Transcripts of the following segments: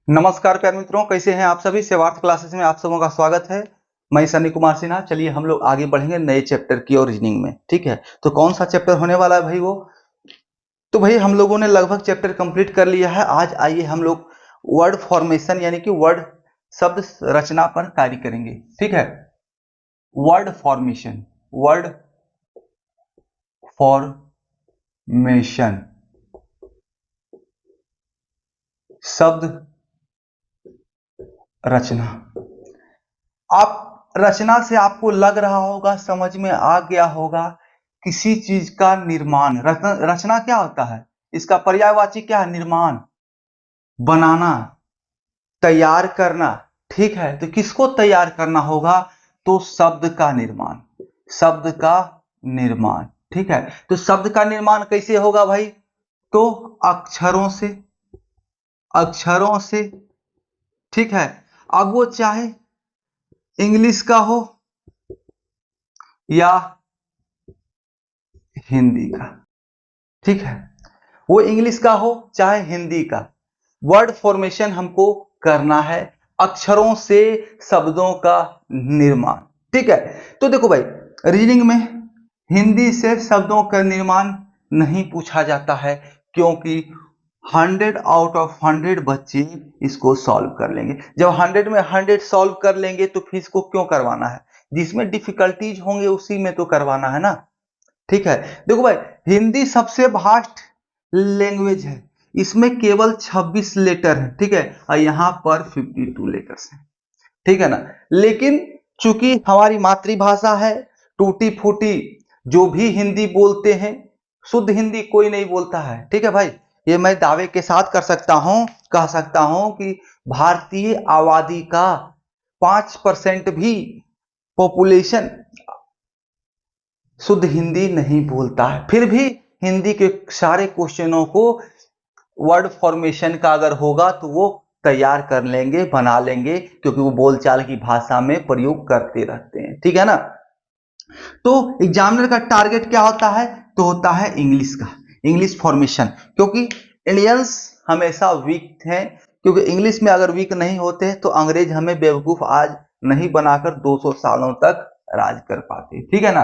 नमस्कार प्यारे मित्रों, कैसे हैं आप सभी। सेवार्थ क्लासेस में आप सबों का स्वागत है। मैं सनी कुमार सिन्हा। चलिए हम लोग आगे बढ़ेंगे नए चैप्टर की और रीजनिंग में। ठीक है, तो कौन सा चैप्टर होने वाला है भाई वो? तो भाई हम लोगों ने लगभग चैप्टर कंप्लीट कर लिया है। आज आइए हम लोग वर्ड फॉर्मेशन यानी कि वर्ड शब्द रचना पर कार्य करेंगे। ठीक है, वर्ड फॉर्मेशन, वर्ड फॉर्मेशन, शब्द रचना। आप रचना से आपको लग रहा होगा, समझ में आ गया होगा, किसी चीज का निर्माण। रचना क्या होता है? इसका पर्यायवाची क्या है? निर्माण, बनाना, तैयार करना। ठीक है, तो किसको तैयार करना होगा? तो शब्द का निर्माण, शब्द का निर्माण। ठीक है, तो शब्द का निर्माण कैसे होगा भाई? तो अक्षरों से, अक्षरों से। ठीक है, अब वो चाहे इंग्लिश का हो या हिंदी का। ठीक है, वो इंग्लिश का हो चाहे हिंदी का, वर्ड फॉर्मेशन हमको करना है, अक्षरों से शब्दों का निर्माण। ठीक है, तो देखो भाई, रीडिंग में हिंदी से शब्दों का निर्माण नहीं पूछा जाता है, क्योंकि 100 आउट ऑफ 100 बच्चे इसको सॉल्व कर लेंगे। जब 100 में 100 सॉल्व कर लेंगे तो फिर इसको क्यों करवाना है? जिसमें डिफिकल्टीज होंगे उसी में तो करवाना है ना। ठीक है, देखो भाई, हिंदी सबसे भास्ट लैंग्वेज है, इसमें केवल 26 लेटर है। ठीक है, और यहां पर 52 लेटर्स हैं। ठीक है ना, लेकिन चूंकि हमारी मातृभाषा है, टूटी फूटी जो भी हिंदी बोलते हैं, शुद्ध हिंदी कोई नहीं बोलता है। ठीक है भाई, ये मैं दावे के साथ कर सकता हूं, कह सकता हूं कि भारतीय आबादी का 5% भी पॉपुलेशन शुद्ध हिंदी नहीं बोलता है। फिर भी हिंदी के सारे क्वेश्चनों को वर्ड फॉर्मेशन का अगर होगा तो वो तैयार कर लेंगे, बना लेंगे, क्योंकि वो बोलचाल की भाषा में प्रयोग करते रहते हैं। ठीक है ना, तो एग्जामिनर का टारगेट क्या होता है? तो होता है इंग्लिश का, इंग्लिश फॉर्मेशन। क्योंकि इंडियंस हमेशा वीक हैं, क्योंकि इंग्लिश में अगर वीक नहीं होते तो अंग्रेज हमें बेवकूफ आज नहीं बनाकर 200 सालों तक राज कर पाते। ठीक है ना,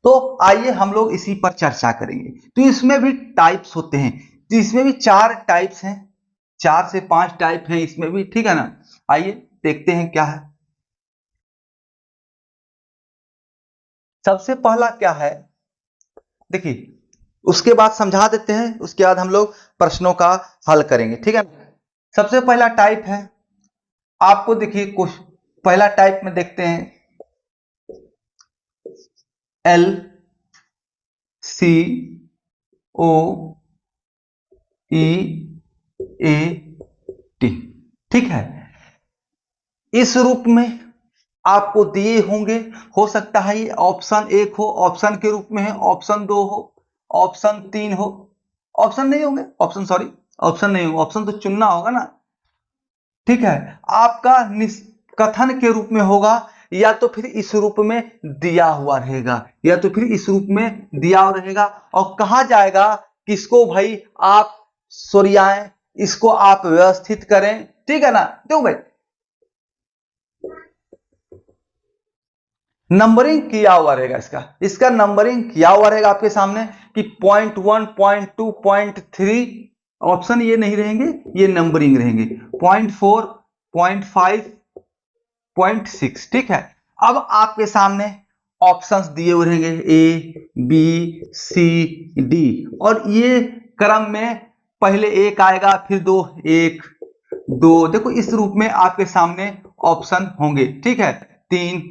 तो आइए हम लोग इसी पर चर्चा करेंगे। तो इसमें भी टाइप्स होते हैं, तो इसमें भी 4 टाइप्स हैं, 4 से 5 टाइप हैं इसमें भी। ठीक है ना, आइए देखते हैं क्या है। सबसे पहला क्या है, देखिए, उसके बाद समझा देते हैं, उसके बाद हम लोग प्रश्नों का हल करेंगे। ठीक है, सबसे पहला टाइप है, आपको देखिए कुछ पहला टाइप में देखते हैं, L C O E A T. ठीक है, इस रूप में आपको दिए होंगे। हो सकता है ये ऑप्शन 1 हो, ऑप्शन के रूप में है, ऑप्शन 2 हो, ऑप्शन 3 हो, ऑप्शन नहीं होंगे, ऑप्शन सॉरी, ऑप्शन नहीं होगा, ऑप्शन तो चुनना होगा ना। ठीक है, आपका कथन के रूप में होगा, या तो फिर इस रूप में दिया हुआ रहेगा, या तो फिर इस रूप में दिया हुआ रहेगा, और कहा जाएगा किसको भाई आप सरियाएं, इसको आप व्यवस्थित करें। ठीक है ना, देखो भाई, नंबरिंग किया हुआ रहेगा, इसका इसका नंबरिंग किया हुआ रहेगा आपके सामने कि .1, .2, .3 ऑप्शन ये नहीं रहेंगे, ये नंबरिंग रहेंगे, .4, .5, .6। ठीक है, अब आपके सामने ऑप्शंस दिए हुए रहेंगे, ए बी सी डी, और ये क्रम में पहले एक आएगा, फिर दो, एक दो, देखो इस रूप में आपके सामने ऑप्शन होंगे। ठीक है, 3,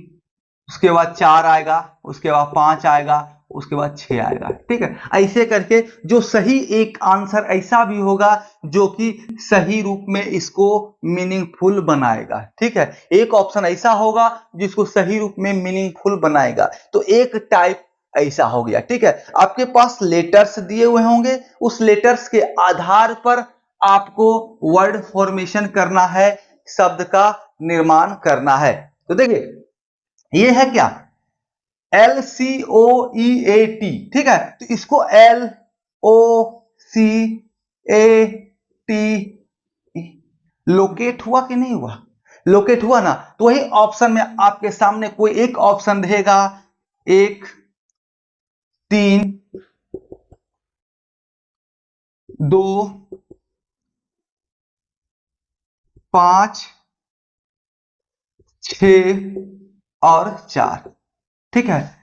उसके बाद 4 आएगा, उसके बाद 5 आएगा, उसके बाद 6 आएगा। ठीक है, ऐसे करके जो सही एक आंसर ऐसा भी होगा जो कि सही रूप में इसको मीनिंगफुल बनाएगा। ठीक है, एक ऑप्शन ऐसा होगा जिसको सही रूप में मीनिंगफुल बनाएगा, तो एक टाइप ऐसा हो गया। ठीक है, आपके पास लेटर्स दिए हुए होंगे, उस लेटर्स के आधार पर आपको वर्ड फॉर्मेशन करना है, शब्द का निर्माण करना है। तो देखिए, ये है क्या, LCOEAT। ठीक है, तो इसको LOCAT लोकेट हुआ कि नहीं हुआ? लोकेट हुआ ना, तो वही ऑप्शन में आपके सामने कोई एक ऑप्शन रहेगा, 1 3 2 5 6 और 4। ठीक है,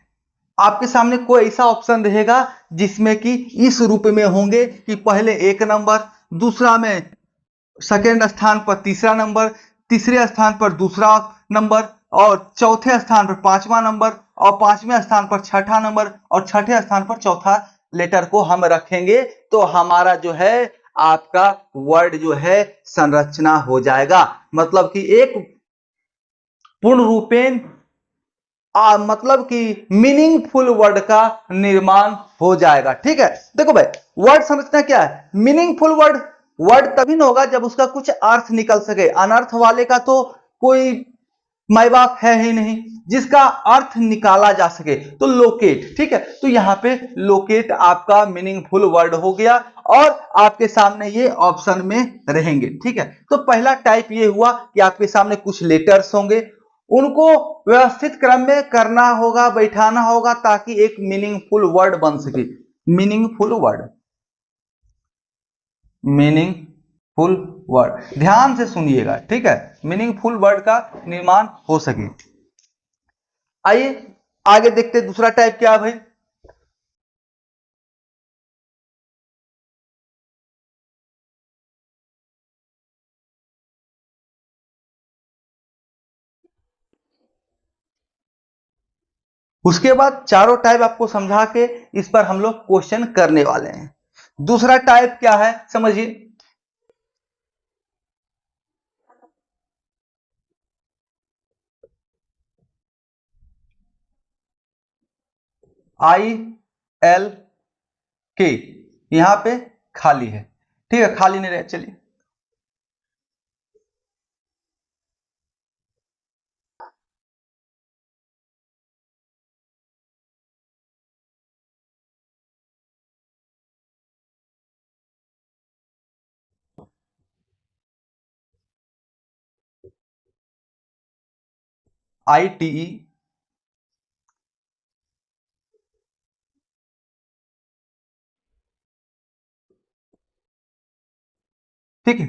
आपके सामने कोई ऐसा ऑप्शन रहेगा जिसमें कि इस रूप में होंगे कि पहले एक नंबर, दूसरा में सेकेंड स्थान पर तीसरा नंबर, तीसरे स्थान पर दूसरा नंबर, और चौथे स्थान पर पांचवा नंबर, और पांचवें स्थान पर छठा नंबर, और छठे स्थान पर चौथा लेटर को हम रखेंगे। तो हमारा जो है आपका वर्ड जो है संरचना हो जाएगा, मतलब कि एक पूर्ण रूपेण मतलब कि मीनिंगफुल वर्ड का निर्माण हो जाएगा। ठीक है, देखो भाई वर्ड संरचना क्या है? मीनिंगफुल वर्ड, वर्ड तभी ना होगा जब उसका कुछ अर्थ निकल सके। अनर्थ वाले का तो कोई माई बाप है ही नहीं जिसका अर्थ निकाला जा सके। तो लोकेट, ठीक है, तो यहां पे लोकेट आपका मीनिंगफुल वर्ड हो गया और आपके सामने ये ऑप्शन में रहेंगे। ठीक है, तो पहला टाइप ये हुआ कि आपके सामने कुछ लेटर्स होंगे, उनको व्यवस्थित क्रम में करना होगा, बैठाना होगा ताकि एक मीनिंगफुल वर्ड बन सके। मीनिंगफुल वर्ड, मीनिंगफुल वर्ड, ध्यान से सुनिएगा। ठीक है, मीनिंगफुल वर्ड का निर्माण हो सके। आइए आगे देखते हैं दूसरा टाइप क्या है भाई। उसके बाद चारों टाइप आपको समझा के इस पर हम लोग क्वेश्चन करने वाले हैं। दूसरा टाइप क्या है समझिए। ILK, यहां पे खाली है। ठीक है, खाली नहीं रहे, चलिए। ITE, ठीक है,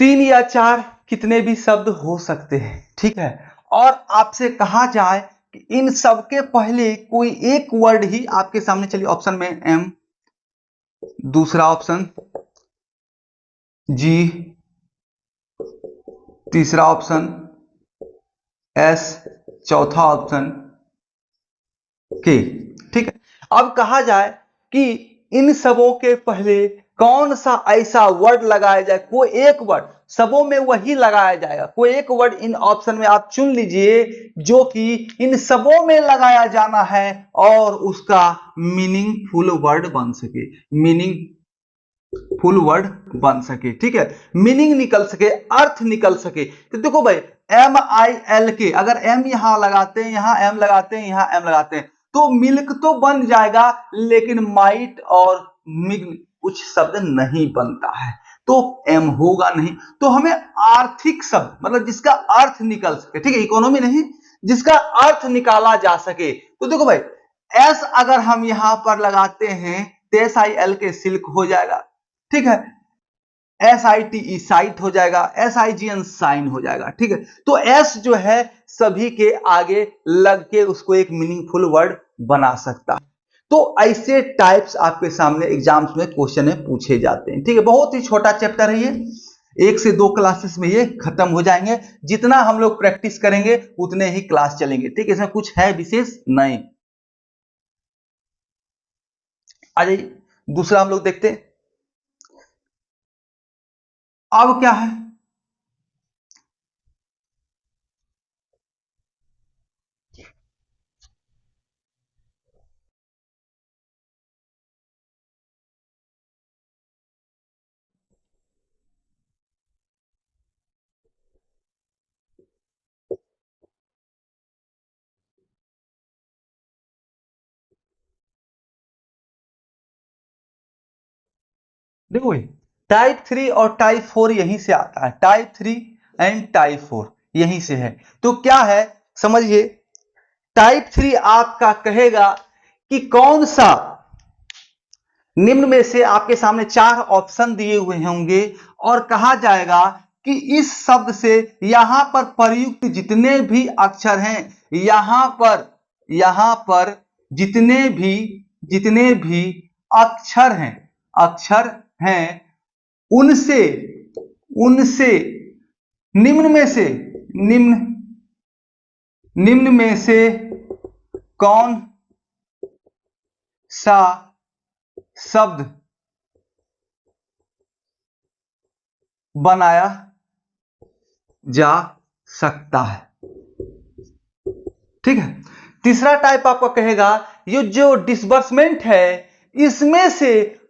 3 या 4 कितने भी शब्द हो सकते हैं। ठीक है, और आपसे कहा जाए कि इन सबके पहले कोई एक वर्ड ही आपके सामने, चलिए ऑप्शन में M, दूसरा ऑप्शन G, तीसरा ऑप्शन S, चौथा ऑप्शन K। ठीक है, अब कहा जाए कि इन सबों के पहले कौन सा ऐसा वर्ड लगाया जाए, कोई एक वर्ड, सबों में वही लगाया जाएगा, कोई एक वर्ड इन ऑप्शन में आप चुन लीजिए जो कि इन सबों में लगाया जाना है और उसका मीनिंगफुल वर्ड बन सके, मीनिंगफुल वर्ड बन सके। ठीक है, मीनिंग निकल सके, अर्थ निकल सके। तो देखो भाई MILK, अगर M यहां लगाते हैं, यहां M लगाते हैं, यहां M लगाते हैं, तो मिल्क तो बन जाएगा, लेकिन माइट और मिग कुछ शब्द नहीं बनता है, तो M होगा नहीं। तो हमें आर्थिक शब्द, मतलब जिसका अर्थ निकल सके, ठीक है, इकोनॉमी नहीं, जिसका अर्थ निकाला जा सके। तो देखो भाई S अगर हम यहां पर लगाते हैं तो SIL सिल्क हो जाएगा। ठीक है, SITE साइट हो जाएगा, SIGN साइन हो जाएगा। ठीक है, तो S जो है सभी के आगे लग के उसको एक मीनिंगफुल वर्ड बना सकता है। तो ऐसे टाइप्स आपके सामने एग्जाम्स में क्वेश्चन में पूछे जाते हैं। ठीक है, बहुत ही छोटा चैप्टर है ये, 1 से 2 क्लासेस में ये खत्म हो जाएंगे। जितना हम लोग प्रैक्टिस करेंगे उतने ही क्लास चलेंगे। ठीक है, इसमें कुछ है विशेष नहीं। आ जाइए दूसरा हम लोग देखते हैं। अब क्या है, देखो भाई टाइप 3 और टाइप 4 यहीं से आता है, टाइप 3 एंड टाइप 4 यहीं से है। तो क्या है समझिए, टाइप 3 आपका कहेगा कि कौन सा निम्न में से, आपके सामने 4 ऑप्शन दिए हुए होंगे और कहा जाएगा कि इस शब्द से यहां पर प्रयुक्त जितने भी अक्षर हैं, यहां पर जितने भी अक्षर हैं उनसे निम्न में से कौन सा शब्द बनाया जा सकता है। ठीक है। तीसरा टाइप आपका कहेगा ये जो डिसबर्समेंट है, इसमें से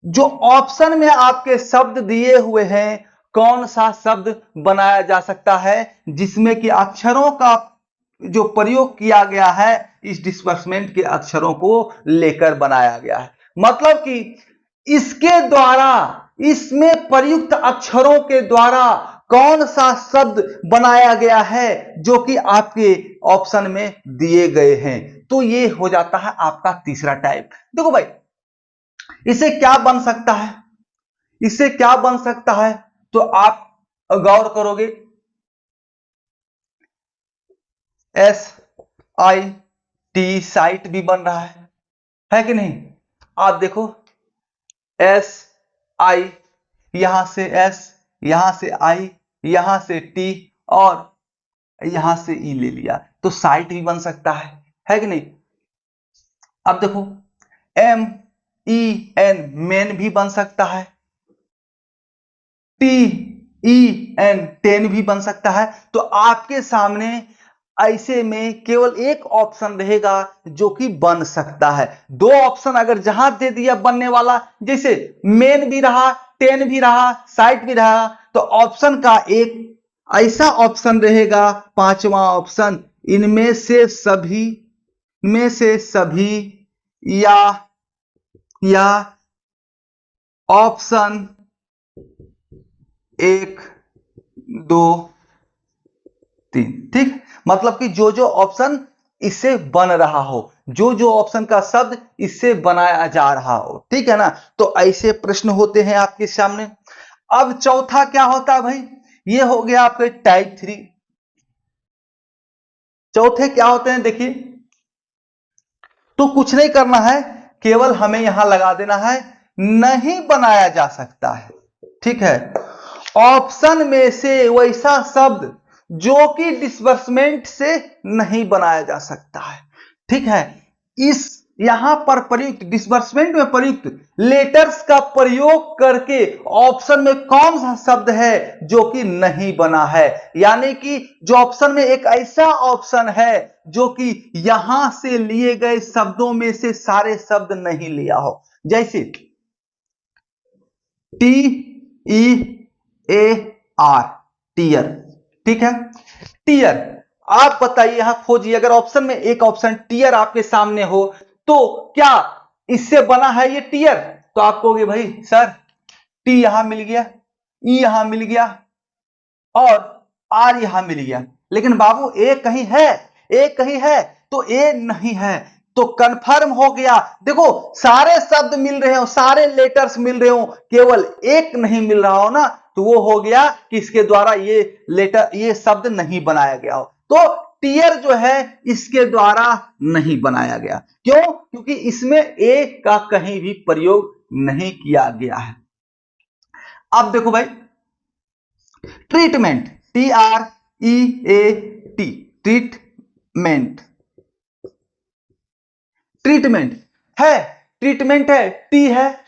जो ऑप्शन में आपके शब्द दिए हुए हैं, कौन सा शब्द बनाया जा सकता है जिसमें कि अक्षरों का जो प्रयोग किया गया है इस डिसबर्समेंट के अक्षरों को लेकर बनाया गया है। मतलब कि इसके द्वारा, इसमें प्रयुक्त अक्षरों के द्वारा कौन सा शब्द बनाया गया है जो कि आपके ऑप्शन में दिए गए हैं। तो ये हो जाता है आपका तीसरा टाइप। देखो भाई, इसे क्या बन सकता है, इससे क्या बन सकता है, तो आप गौर करोगे, SIT साइट भी बन रहा है कि नहीं। आप देखो SI, यहां से S, यहां से I, यहां से T और यहां से E ले लिया, तो साइट भी बन सकता है कि नहीं। अब देखो MEN मेन भी बन सकता है, TEN टेन भी बन सकता है। तो आपके सामने ऐसे में केवल एक ऑप्शन रहेगा जो कि बन सकता है। दो ऑप्शन अगर जहां दे दिया बनने वाला, जैसे मेन भी रहा, टेन भी रहा, साइट भी रहा, तो ऑप्शन का एक ऐसा ऑप्शन रहेगा, पांचवा ऑप्शन, इनमें से सभी या ऑप्शन 1 2 3। ठीक, मतलब कि जो जो ऑप्शन इससे बन रहा हो, जो जो ऑप्शन का शब्द इससे बनाया जा रहा हो, ठीक है ना। तो ऐसे प्रश्न होते हैं आपके सामने। अब चौथा क्या होता है भाई, ये हो गया आपके टाइप 3। चौथे क्या होते हैं देखिए, तो कुछ नहीं करना है, केवल हमें यहां लगा देना है नहीं बनाया जा सकता है। ठीक है, ऑप्शन में से वैसा शब्द जो कि डिसबर्समेंट से नहीं बनाया जा सकता है। ठीक है, इस यहां पर प्रयुक्त, डिसबर्समेंट में प्रयुक्त लेटर्स का प्रयोग करके ऑप्शन में कौन सा शब्द है जो कि नहीं बना है। यानी कि जो ऑप्शन में एक ऐसा ऑप्शन है जो कि यहां से लिए गए शब्दों में से सारे शब्द नहीं लिया हो, जैसे TEAR टीयर। ठीक है, टीयर। आप बताइए, यहां खोजिए, अगर ऑप्शन में एक ऑप्शन टीयर आपके सामने हो तो क्या इससे बना है ये टीयर। तो आप कहोगे भाई सर टी यहां मिल गया, ई यहां मिल गया और आर यहां मिल गया, लेकिन बाबू ए कहीं है, ए कहीं है, तो ए नहीं है। तो कंफर्म हो गया, देखो सारे शब्द मिल रहे हो, सारे लेटर्स मिल रहे हो, केवल एक नहीं मिल रहा हो ना, तो वो हो गया कि इसके द्वारा ये लेटर, ये शब्द नहीं बनाया गया हो। तो टीयर जो है इसके द्वारा नहीं बनाया गया। क्यों? क्योंकि इसमें ए का कहीं भी प्रयोग नहीं किया गया है। अब देखो भाई, ट्रीटमेंट, TREAT, ट्रीटमेंट, ट्रीटमेंट है, ट्रीटमेंट है, टी है,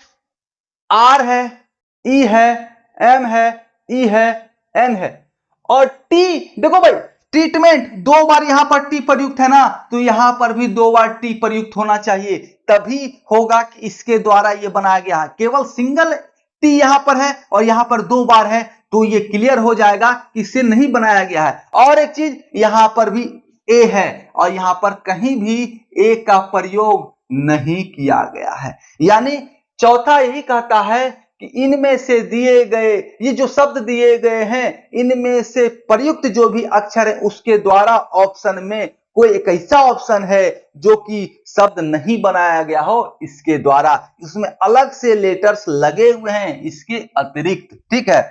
आर है, ई है, एम है, ई है, एन है और टी। देखो भाई, ट्रीटमेंट दो बार यहां पर टी प्रयुक्त है ना, तो यहां पर भी दो बार टी प्रयुक्त होना चाहिए, तभी होगा कि इसके द्वारा यह बनाया गया है। केवल सिंगल टी यहां पर है और यहां पर दो बार है, तो ये क्लियर हो जाएगा कि इससे नहीं बनाया गया है। और एक चीज, यहां पर भी ए है और यहां पर कहीं भी ए का प्रयोग नहीं किया गया है। यानी चौथा यही कहता है कि इनमें से दिए गए ये जो शब्द दिए गए हैं इनमें से प्रयुक्त जो भी अक्षर है उसके द्वारा ऑप्शन में कोई एक ऐसा ऑप्शन है जो कि शब्द नहीं बनाया गया हो इसके द्वारा, इसमें अलग से लेटर्स लगे हुए हैं इसके अतिरिक्त। ठीक है,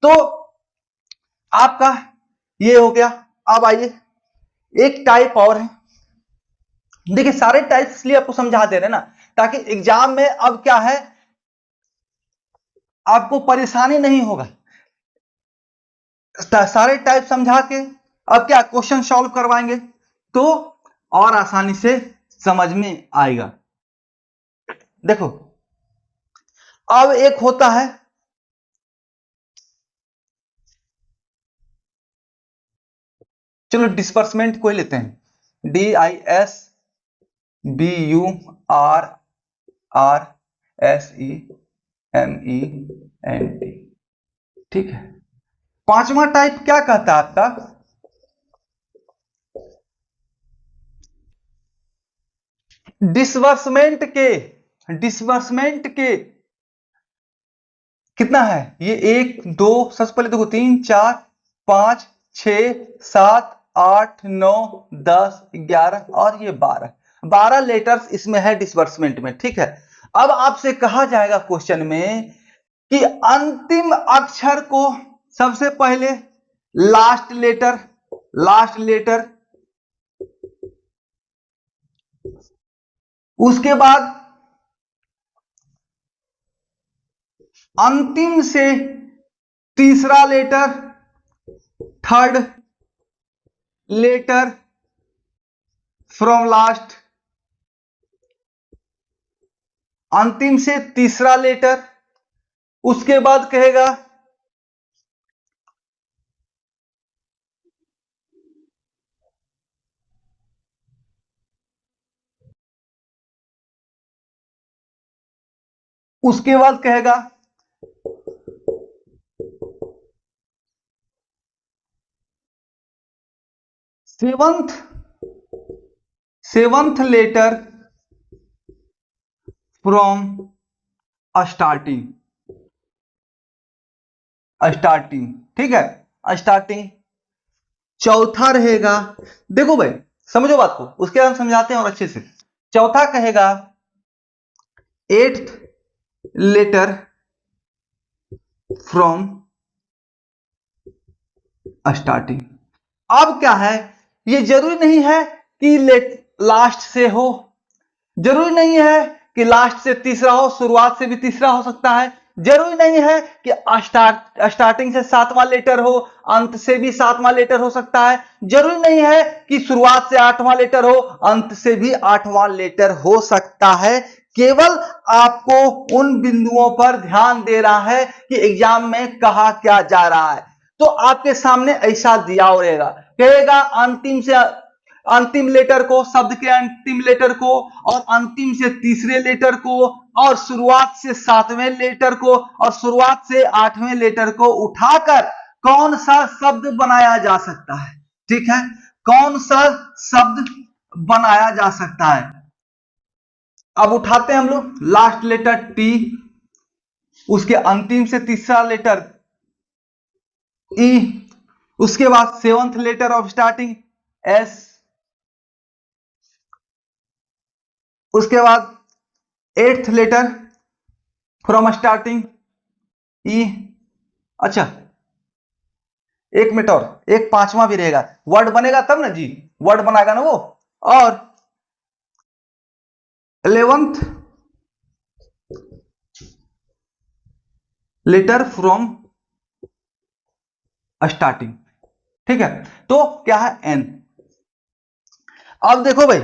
तो आपका ये हो गया। अब आइए एक टाइप और है। देखिए सारे टाइप इसलिए आपको समझा दे रहे हैं ना ताकि एग्जाम में अब क्या है आपको परेशानी नहीं होगा। सारे टाइप समझा के अब क्या क्वेश्चन सॉल्व करवाएंगे तो और आसानी से समझ में आएगा। देखो अब एक होता है चलो डिस्पर्समेंट को ही लेते हैं, DISBURRSEMENT। ठीक है, पांचवा टाइप क्या कहता है आपका डिसबर्समेंट के कितना है ये 1 2 सबसे पहले देखो 3 4 5 6 7 8 9 10 11 और ये 12 लेटर्स इसमें है डिसबर्समेंट में। ठीक है, अब आपसे कहा जाएगा क्वेश्चन में कि अंतिम अक्षर को सबसे पहले लास्ट लेटर उसके बाद अंतिम से तीसरा letter third letter from last, अंतिम से तीसरा लेटर उसके बाद कहेगा सेवंथ लेटर फ्रॉम स्टार्टिंग। ठीक है, स्टार्टिंग चौथा रहेगा। देखो भाई समझो बात को, उसके बाद हम समझाते हैं और अच्छे से। चौथा कहेगा 8th लेटर फ्रॉम स्टार्टिंग। अब क्या है ये जरूरी नहीं है कि लास्ट से हो, जरूरी नहीं है कि लास्ट से तीसरा हो, शुरुआत से भी तीसरा हो सकता है, जरूरी नहीं है कि स्टार्टिंग से 7वां लेटर हो, अंत से भी 7वां लेटर हो सकता है, जरूरी नहीं है कि शुरुआत से 8वां लेटर हो, अंत से भी 8वां लेटर हो सकता है। केवल आपको उन बिंदुओं पर ध्यान दे रहा है कि एग्जाम में कहा क्या जा रहा है। तो आपके सामने ऐसा दिया रहेगा, कहेगा अंतिम लेटर को, शब्द के अंतिम लेटर को और अंतिम से तीसरे लेटर को और शुरुआत से 7वें लेटर को और शुरुआत से 8वें लेटर को उठाकर कौन सा शब्द बनाया जा सकता है। ठीक है, कौन सा शब्द बनाया जा सकता है। अब उठाते हैं हम लोग लास्ट लेटर टी, उसके अंतिम से तीसरा लेटर ई, उसके बाद 7th letter of starting S, उसके बाद 8th लेटर फ्रॉम स्टार्टिंग ई। अच्छा एक मिनट और, एक 5वां भी रहेगा, वर्ड बनेगा तब ना जी, वर्ड बनाएगा ना वो। और 11th लेटर फ्रॉम स्टार्टिंग। ठीक है, तो क्या है एन। अब देखो भाई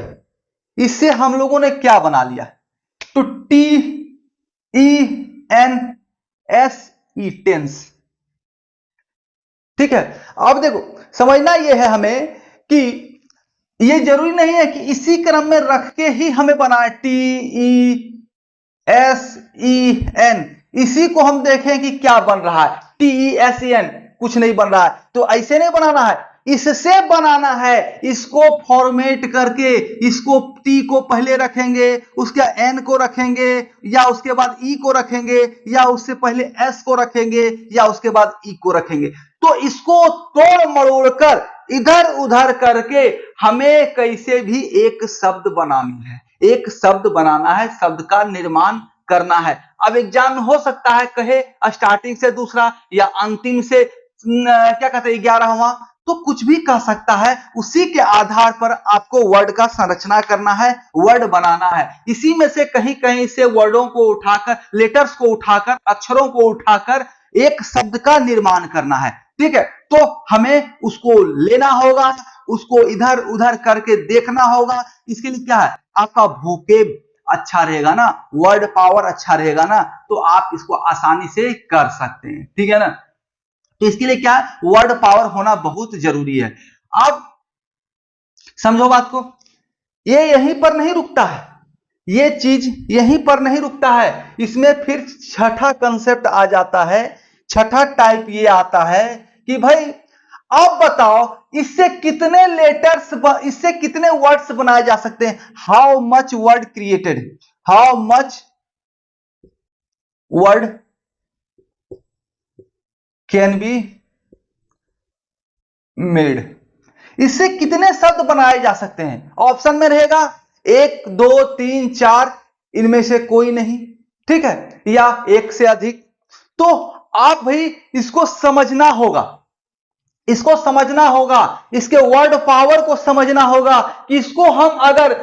इससे हम लोगों ने क्या बना लिया, तो T E N S E tense. ठीक है, अब देखो समझना यह है हमें कि ये जरूरी नहीं है कि इसी क्रम में रख के ही हमें बनाए, T E S E N, इसी को हम देखें कि क्या बन रहा है, T E S E N कुछ नहीं बन रहा है, तो ऐसे नहीं बनाना है। इससे बनाना है, इसको फॉर्मेट करके इसको टी को पहले रखेंगे, उसके एन को रखेंगे, या उसके बाद ई को रखेंगे, या उससे पहले एस को रखेंगे, या उसके बाद ई को रखेंगे। तो इसको तोड़ मरोड़ कर इधर उधर करके हमें कैसे भी एक शब्द बनानी है, एक शब्द बनाना है, शब्द का निर्माण करना है। अब एग्जाम हो सकता है कहे स्टार्टिंग से दूसरा या अंतिम से क्या कहते हैं 11वां, तो कुछ भी कह सकता है। उसी के आधार पर आपको वर्ड का संरचना करना है, वर्ड बनाना है। इसी में से कहीं कहीं से वर्डों को उठाकर, लेटर्स को उठाकर, अक्षरों को उठाकर एक शब्द का निर्माण करना है। ठीक है, तो हमें उसको लेना होगा, उसको इधर उधर करके देखना होगा। इसके लिए क्या है, आपका वोकेब अच्छा रहेगा ना, वर्ड पावर अच्छा रहेगा ना, तो आप इसको आसानी से कर सकते हैं। ठीक है ना, तो इसके लिए क्या है, वर्ड पावर होना बहुत जरूरी है। अब समझो बात को, ये यहीं पर नहीं रुकता है, ये चीज यहीं पर नहीं रुकता है, इसमें फिर छठा कंसेप्ट आ जाता है, छठा टाइप ये आता है कि भाई अब बताओ इससे कितने लेटर्स, इससे कितने वर्ड्स बनाए जा सकते हैं। How much word created, how much word can be made, इससे कितने शब्द बनाए जा सकते हैं। ऑप्शन में रहेगा 1 2 3 4, इनमें से कोई नहीं, ठीक है, या एक से अधिक। तो आप भाई इसको समझना होगा, इसको समझना होगा, इसके वर्ड पावर को समझना होगा कि इसको हम अगर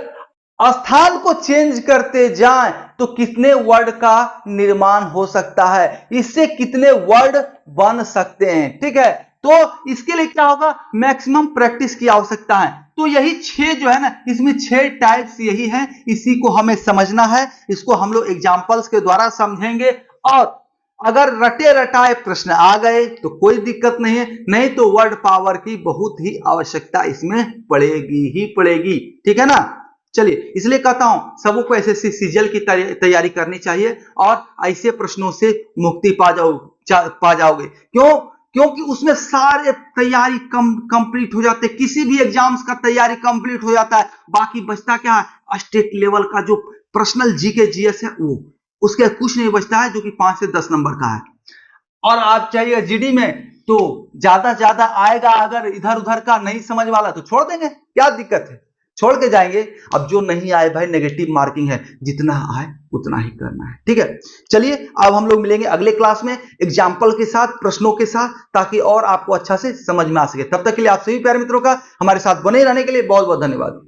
स्थान को चेंज करते जाएं तो कितने वर्ड का निर्माण हो सकता है, इससे कितने वर्ड बन सकते हैं। ठीक है, तो इसके लिए क्या होगा, मैक्सिमम प्रैक्टिस की आवश्यकता है। तो यही 6 जो है ना, इसमें 6 टाइप्स यही हैं, इसी को हमें समझना है, इसको हम लोग एग्जांपल्स के द्वारा समझेंगे। और अगर रटे रटाए प्रश्न आ गए तो कोई दिक्कत नहीं है, नहीं तो वर्ड पावर की बहुत ही आवश्यकता इसमें पड़ेगी ही पड़ेगी। ठीक है ना, चलिए, इसलिए कहता हूं सबको एसएससी सीजीएल की तैयारी करनी चाहिए और ऐसे प्रश्नों से मुक्ति पा जाओगे। क्यों? क्योंकि उसमें सारे तैयारी कंप्लीट हो जाते हैं, किसी भी एग्जाम्स का तैयारी कंप्लीट हो जाता है। बाकी बचता क्या है, स्टेट लेवल का जो पर्सनल जीके जीएस है, वो उसके कुछ नहीं बचता है, जो कि 5 से 10 नंबर का है। और आप चाहिए जीडी में तो ज्यादा आएगा, अगर इधर उधर का नहीं समझ वाला तो छोड़ देंगे, क्या दिक्कत है, छोड़ के जाएंगे। अब जो नहीं आए भाई, नेगेटिव मार्किंग है, जितना आए उतना ही करना है। ठीक है, चलिए अब हम लोग मिलेंगे अगले क्लास में एग्जाम्पल के साथ, प्रश्नों के साथ, ताकि और आपको अच्छा से समझ में आ सके। तब तक के लिए आप सभी प्यारे मित्रों का हमारे साथ बने रहने के लिए बहुत बहुत धन्यवाद।